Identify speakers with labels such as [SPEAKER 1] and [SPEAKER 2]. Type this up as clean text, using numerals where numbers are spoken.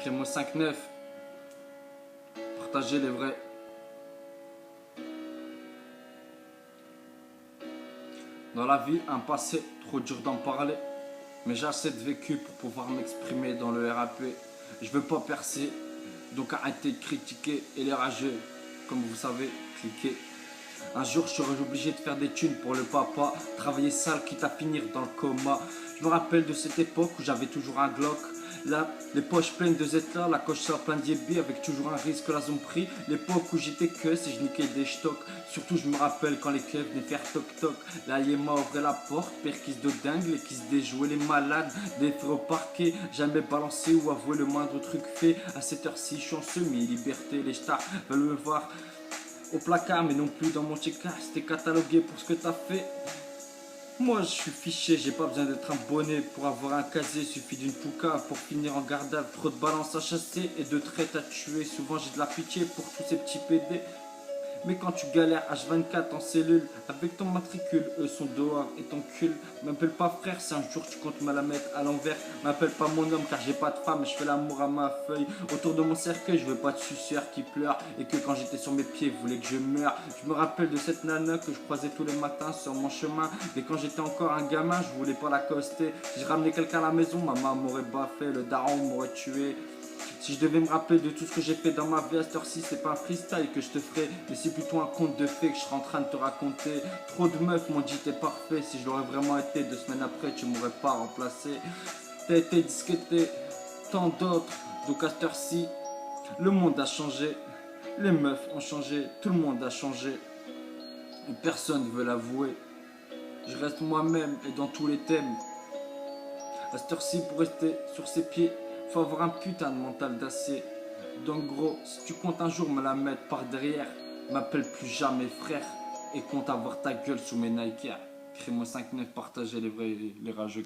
[SPEAKER 1] Crée-moi 5-9. Partagez les vrais. Dans la vie, un passé, trop dur d'en parler. Mais j'ai assez de vécu pour pouvoir m'exprimer dans le RAP. Je veux pas percer, donc arrêtez de critiquer. Et les rageux, comme vous savez, cliquez. Un jour, je serai obligé de faire des thunes pour le papa. Travailler sale, quitte à finir dans le coma. Je me rappelle de cette époque où j'avais toujours un Glock. Là, les poches pleines de Zetla, la coche sur plein d'Yébi avec toujours un risque la zone pris. L'époque où j'étais que et je niquais des stocks. Surtout, je me rappelle quand les keufs venaient faire toc-toc. Là, Yéma ouvrait la porte, perquise de dingue, les qui se déjouaient, les malades, des frais au parquet. Jamais balancé ou avoué le moindre truc fait. À cette heure-ci, je suis en semi-liberté. Les stars veulent me voir au placard, mais non plus dans mon check-up. C'était catalogué pour ce que t'as fait. Moi je suis fiché, j'ai pas besoin d'être un bonnet pour avoir un casier, suffit d'une pouca pour finir en garde à vue. Trop de balance à chasser et de traite à tuer. Souvent j'ai de la pitié pour tous ces petits PD. Mais quand tu galères H24 en cellule, avec ton matricule, eux sont dehors et ton cul. M'appelle pas frère, si un jour tu comptes me la mettre à l'envers. M'appelle pas mon homme car j'ai pas de femme, je fais l'amour à ma feuille. Autour de mon cercueil, je veux pas de suceur qui pleure. Et que quand j'étais sur mes pieds, voulait que je meure. Je me rappelle de cette nana que je croisais tous les matins sur mon chemin. Et quand j'étais encore un gamin, je voulais pas l'accoster. Si je ramenais quelqu'un à la maison, ma maman m'aurait baffé, le daron m'aurait tué. Si je devais me rappeler de tout ce que j'ai fait dans ma vie à cette heure-ci, c'est pas un freestyle que je te ferais, mais c'est plutôt un conte de fées que je serais en train de te raconter. Trop de meufs m'ont dit t'es parfait, si je l'aurais vraiment été 2 semaines après tu m'aurais pas remplacé. T'as été disquetté, tant d'autres, donc à cette heure-ci, le monde a changé, les meufs ont changé, tout le monde a changé, et personne ne veut l'avouer. Je reste moi-même et dans tous les thèmes. À cette heure-ci, pour rester sur ses pieds, faut avoir un putain de mental d'acier. Donc gros, si tu comptes un jour me la mettre par derrière, m'appelle plus jamais frère et compte avoir ta gueule sous mes Nike. Crée-moi 5-9, partagez les vrais, les rageux.